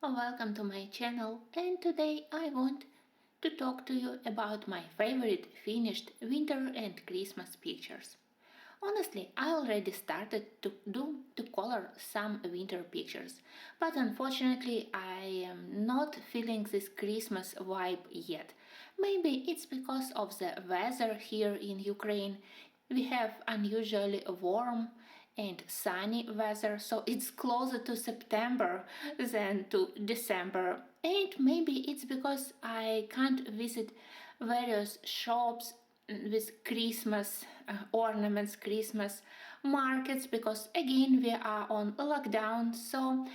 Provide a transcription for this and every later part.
Welcome to my channel, and today I want to talk to you about my favorite finished winter and Christmas pictures. Honestly, I already started to color some winter pictures, but unfortunately I am not feeling this Christmas vibe yet. Maybe it's because of the weather here in Ukraine. We have unusually warm and sunny weather, so it's closer to September than to December. And maybe it's because I can't visit various shops with Christmas ornaments, Christmas markets, because again we are on lockdown, so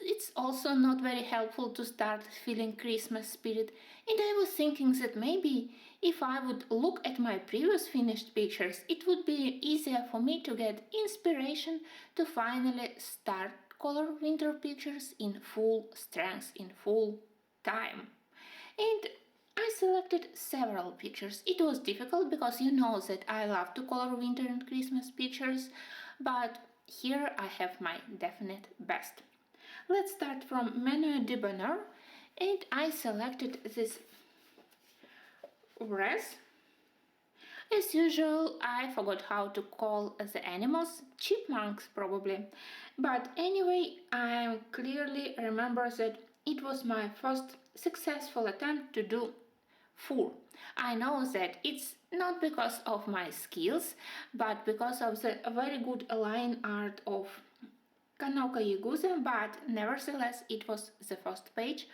it's also not very helpful to start feeling Christmas spirit. And I was thinking that maybe if I would look at my previous finished pictures, it would be easier for me to get inspiration to finally start color winter pictures in full strength, in full time. And I selected several pictures. It was difficult because you know that I love to color winter and Christmas pictures, but here I have my definite best. Let's start from Menu de Bonheur, and I selected this wreath. As usual, I forgot how to call the animals, chipmunks probably. But anyway, I clearly remember that it was my first successful attempt to do fur. I know that it's not because of my skills, but because of the very good line art of Kanoka Yagusa, but nevertheless it was the first page,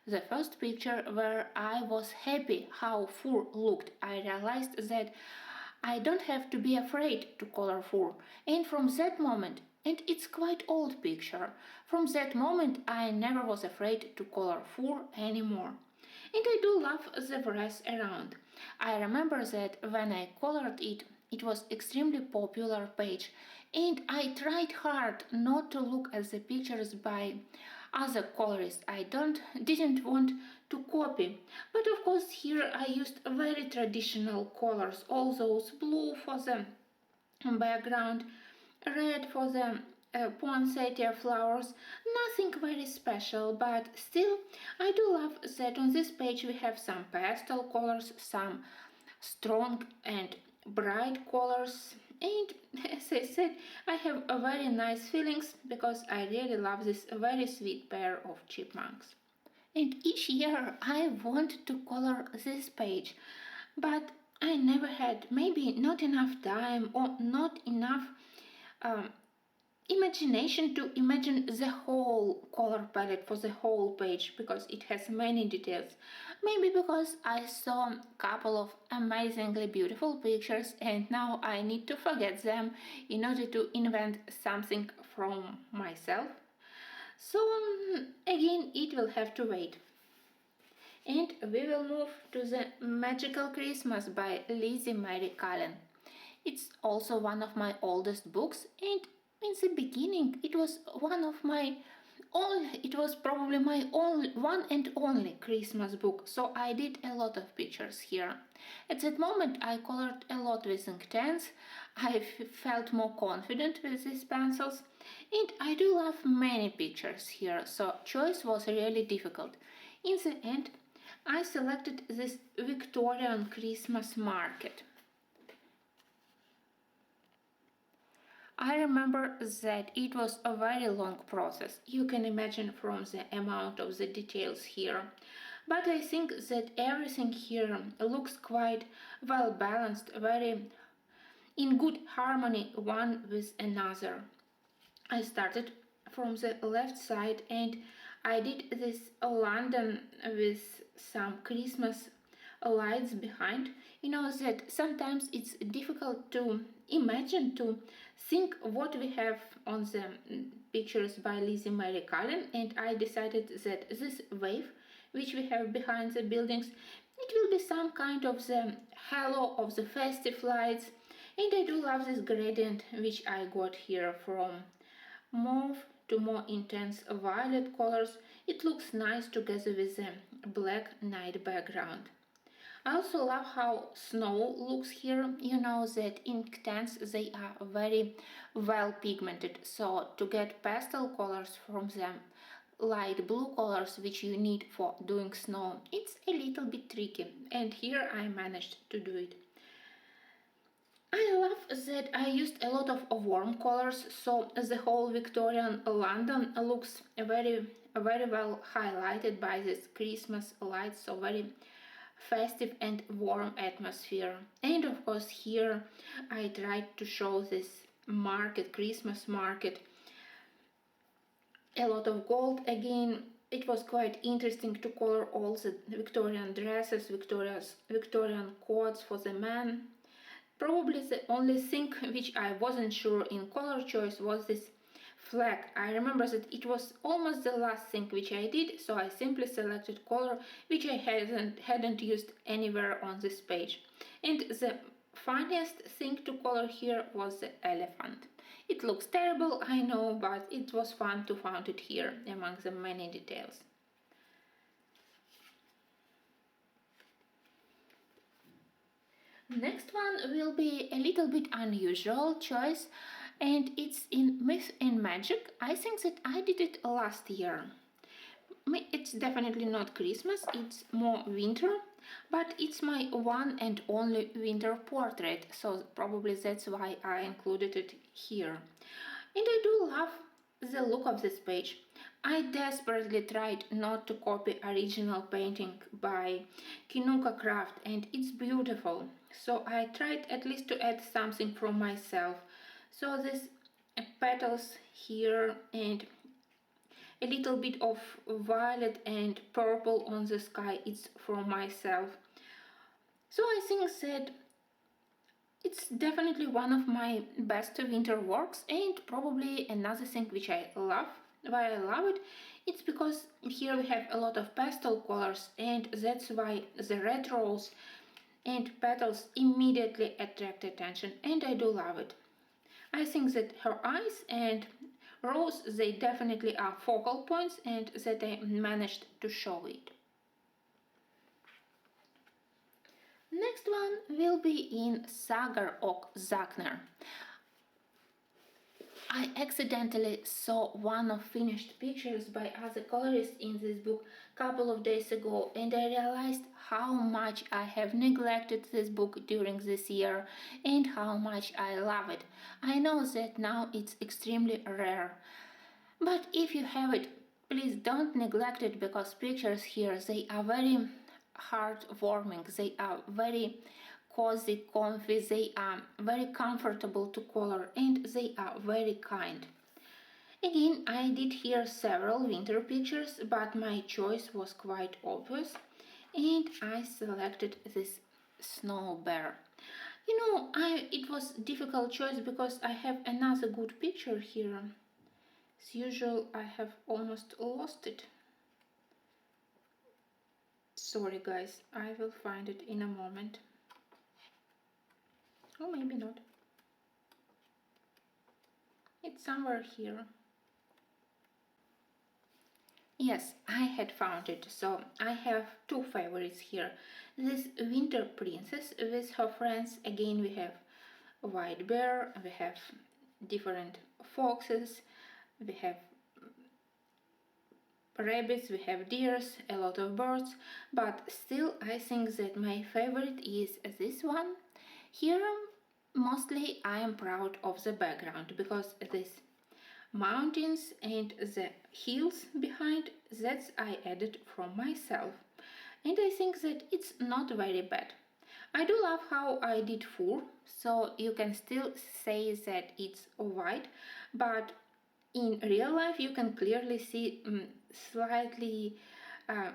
the first picture where I was happy how fur looked. I realized that I don't have to be afraid to color fur, and from that moment, and it's quite old picture, from that moment I never was afraid to color fur anymore. And I do love the brass around. I remember that when I colored it, it was extremely popular page, and I tried hard not to look at the pictures by other colorists. I didn't want to copy, but of course here I used very traditional colors, all those blue for the background, red for the poinsettia flowers, nothing very special, but still I do love that on this page we have some pastel colors, some strong and bright colors, and as I said, I have a very nice feelings because I really love this very sweet pair of chipmunks. And each year I want to color this page, but I never had, maybe not enough time or not enough um, imagination to imagine the whole color palette for the whole page because it has many details. Maybe because I saw a couple of amazingly beautiful pictures and now I need to forget them in order to invent something from myself. So again, it will have to wait. And we will move to the Magical Christmas by Lizzie Mary Cullen. It's also one of my oldest books, and in the beginning it was it was probably my only one and only Christmas book, so I did a lot of pictures here. At that moment I colored a lot with Inktense. I felt more confident with these pencils, and I do love many pictures here, so choice was really difficult. In the end I selected this Victorian Christmas market. I remember that it was a very long process, you can imagine from the amount of the details here. But I think that everything here looks quite well balanced, very in good harmony one with another. I started from the left side and I did this London with some Christmas lights behind. You know that sometimes it's difficult to imagine, to think what we have on the pictures by Lizzie Mary Cullen, and I decided that this wave which we have behind the buildings, it will be some kind of the halo of the festive lights. And I do love this gradient which I got here from mauve to more intense violet colors. It looks nice together with the black night background. I also love how snow looks here. You know that Inktense, they are very well pigmented, so to get pastel colors from them light blue colors which you need for doing snow. It's a little bit tricky, and here I managed to do it. I love that I used a lot of warm colors, so the whole Victorian London looks very well highlighted by this Christmas lights, so very festive and warm atmosphere. And of course here I tried to show this market, Christmas market, a lot of gold again. It was quite interesting to color all the Victorian dresses, Victorian coats for the men. Probably the only thing which I wasn't sure in color choice was this flag. I remember that it was almost the last thing which I did, so I simply selected color which I hadn't used anywhere on this page. And the funniest thing to color here was the elephant. It looks terrible, I know, but it was fun to find it here among the many details. Next one will be a little bit unusual choice, and it's in Myth and Magic. I think that I did it last year. It's definitely not Christmas, it's more winter, but it's my one and only winter portrait, so probably that's why I included it here. And I do love the look of this page. I desperately tried not to copy original painting by Kinuka Craft, and it's beautiful. So I tried at least to add something from myself. So this petals here and a little bit of violet and purple on the sky, it's from myself. So I think that it's definitely one of my best winter works, and probably another thing which I love, why I love it, it's because here we have a lot of pastel colors, and that's why the red rose and petals immediately attract attention, and I do love it. I think that her eyes and rose, they definitely are focal points, and that I managed to show it. Next one will be in Sagar och Zachner. I accidentally saw one of finished pictures by other colorists in this book a couple of days ago, and I realized how much I have neglected this book during this year and how much I love it. I know that now it's extremely rare, but if you have it, please don't neglect it, because pictures here, they are very heartwarming, they are very cozy, comfy, they are very comfortable to color, and they are very kind. Again, I did here several winter pictures, but my choice was quite obvious, and I selected this snow bear. You know, it was difficult choice because I have another good picture here. As usual, I have almost lost it. Sorry guys, I will find it in a moment. Or maybe not. It's somewhere here. Yes, I had found it. So I have two favorites here. This Winter Princess with her friends. Again, we have a white bear, we have different foxes, we have rabbits, we have deers, a lot of birds, but still I think that my favorite is this one. Here mostly I am proud of the background, because this mountains and the hills behind, that I added from myself, and I think that it's not very bad. I do love how I did fur, so you can still say that it's white, but in real life you can clearly see slightly uh,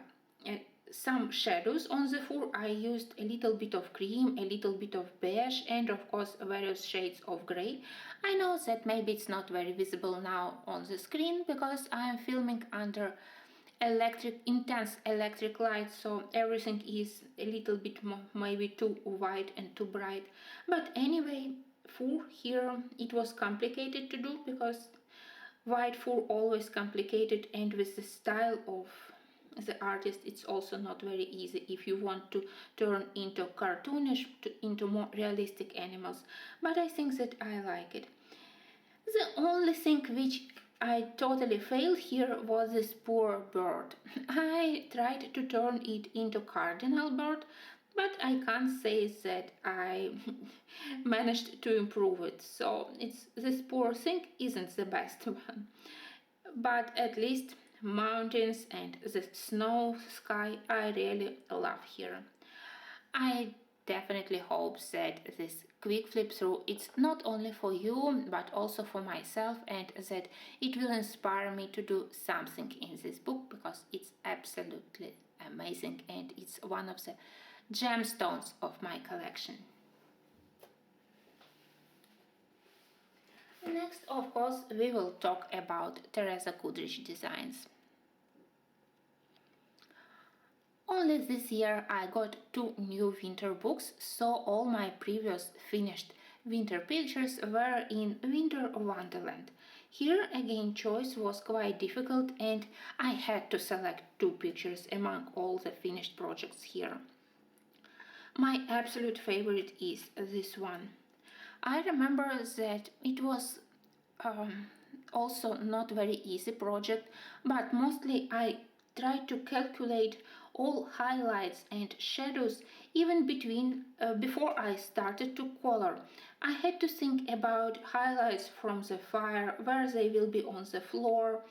some shadows on the fur. I used a little bit of cream, a little bit of beige, and of course various shades of grey. I know that maybe it's not very visible now on the screen because I am filming under intense electric light, so everything is a little bit more, maybe too white and too bright. But anyway, fur here, it was complicated to do because white fur always complicated, and with the style of the artist it's also not very easy if you want to turn into cartoonish into more realistic animals, but I think that I like it. The only thing which I totally failed here was this poor bird. I tried to turn it into cardinal bird, but I can't say that I managed to improve it. So it's this poor thing isn't the best one. But at least mountains and the snow sky I really love here. I definitely hope that this quick flip through it's not only for you but also for myself, and that it will inspire me to do something in this book because it's absolutely amazing and it's one of the gemstones of my collection. Next, of course, we will talk about Teresa Goodrich designs. Only this year I got two new winter books, so all my previous finished winter pictures were in winter wonderland. Here again choice was quite difficult and I had to select two pictures among all the finished projects here. My absolute favorite is this one. I remember that it was also not very easy project, but mostly I tried to calculate all highlights and shadows even between before I started to color. I had to think about highlights from the fire, where they will be on the floor,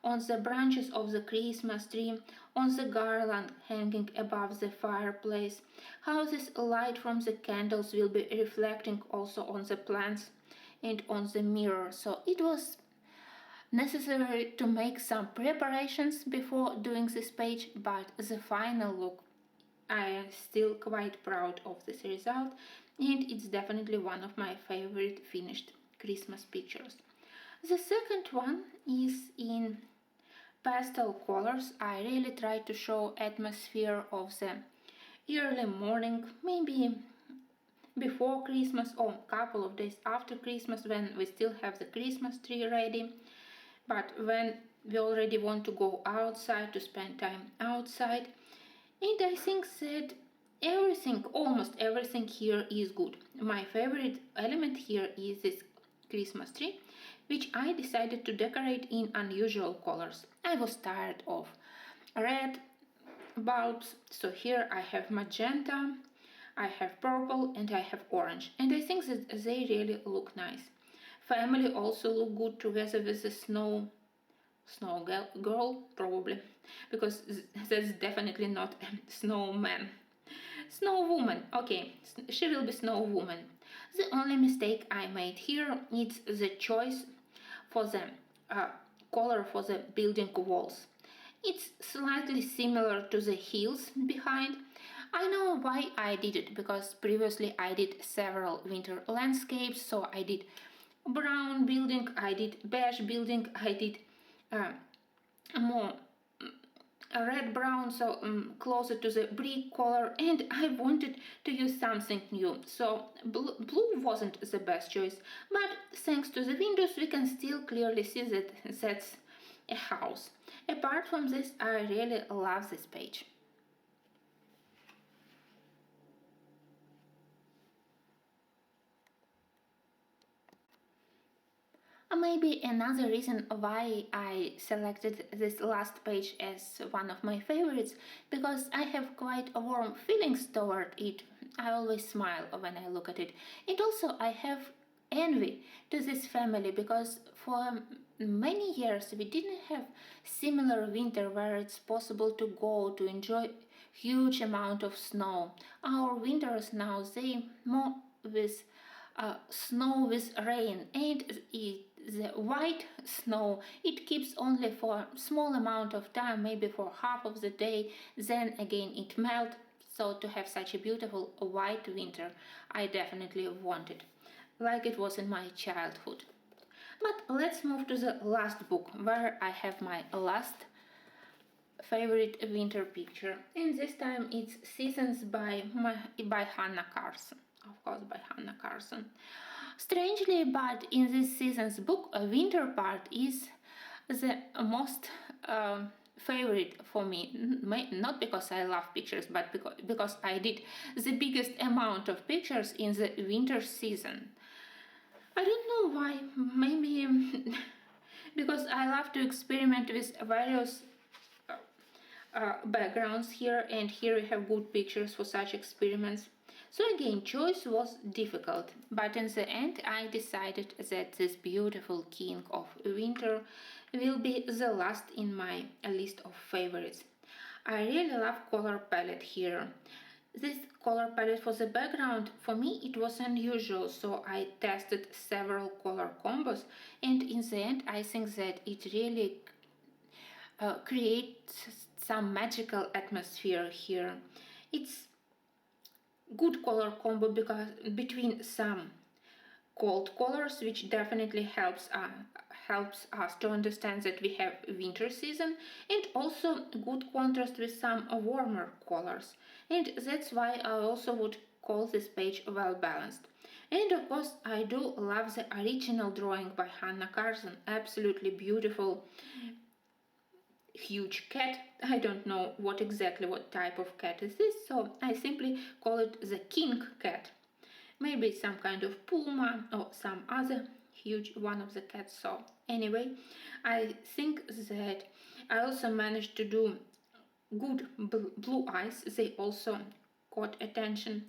on the branches of the Christmas tree, on the garland hanging above the fireplace, how this light from the candles will be reflecting also on the plants and on the mirror. So it was necessary to make some preparations before doing this page, but the final look, I am still quite proud of this result, and it's definitely one of my favorite finished Christmas pictures. The second one is in pastel colors. I really try to show atmosphere of the early morning, maybe before Christmas or a couple of days after Christmas when we still have the Christmas tree ready, but when we already want to go outside to spend time outside. And I think that everything, almost everything here is good. My favorite element here is this Christmas tree, which I decided to decorate in unusual colors. I was tired of red bulbs, so here I have magenta, I have purple, and I have orange, and I think that they really look nice. Family also look good together with the girl probably, because that's definitely not a snowman. Snow woman, okay, she will be snow woman. The only mistake I made here is the choice for the uh, color for the building walls. It's slightly similar to the hills behind. I know why I did it, because previously I did several winter landscapes, so I did brown building, I did beige building, I did uh, more red brown, so closer to the brick color, and I wanted to use something new, so blue wasn't the best choice, but thanks to the windows we can still clearly see that that's a house. Apart from this, I really love this page. Maybe another reason why I selected this last page as one of my favorites, because I have quite a warm feelings toward it. I always smile when I look at it. And also I have envy to this family, because for many years we didn't have similar winter where it's possible to go to enjoy huge amount of snow. Our winters now they more with snow with rain, and the white snow it keeps only for small amount of time, maybe for half of the day, then again it melts. So to have such a beautiful white winter, I definitely want it, like it was in my childhood. But let's move to the last book, where I have my last favorite winter picture, and this time it's Seasons by Hannah Carson, of course, by Hannah Carson. Strangely, but in this season's book, a winter part is the most favorite for me. Not because I love pictures, but because I did the biggest amount of pictures in the winter season. I don't know why. Maybe because I love to experiment with various backgrounds here, and here we have good pictures for such experiments. So again, choice was difficult, but in the end I decided that this beautiful King of Winter will be the last in my list of favorites. I really love color palette here. This color palette for the background, for me it was unusual, so I tested several color combos, and in the end I think that it really creates some magical atmosphere here. It's good color combo because between some cold colors, which definitely helps us to understand that we have winter season, and also good contrast with some warmer colors, and that's why I also would call this page well balanced. And of course I do love the original drawing by Hannah Carson, absolutely beautiful huge cat. I don't know what type of cat is this, so I simply call it the king cat. Maybe some kind of puma or some other huge one of the cats. So anyway, I think that I also managed to do good blue eyes. They also caught attention.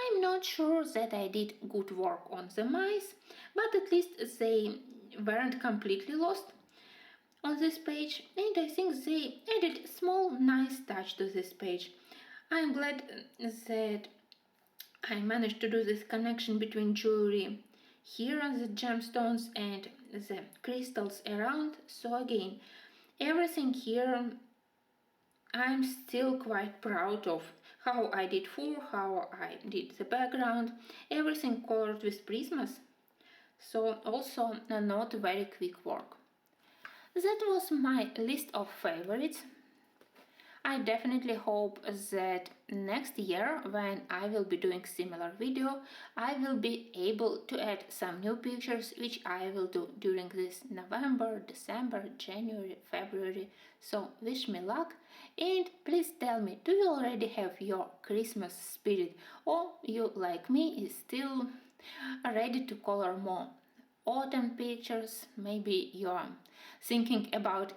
I'm not sure that I did good work on the mice, but at least they weren't completely lost on this page, and I think they added a small nice touch to this page. I'm glad that I managed to do this connection between jewelry here on the gemstones and the crystals around. So again, everything here I'm still quite proud of how I did fur, how I did the background, everything colored with prismas. So also not very quick work. That was my list of favorites. I definitely hope that next year, when I will be doing similar video, I will be able to add some new pictures, which I will do during this November, December, January, February. So wish me luck, and please tell me, do you already have your Christmas spirit, or you, like me, is still ready to color more autumn pictures? Maybe you're thinking about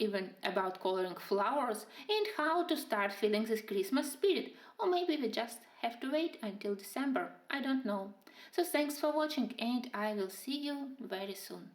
coloring flowers and how to start feeling this Christmas spirit, or maybe we just have to wait until December. I don't know. So thanks for watching, and I will see you very soon.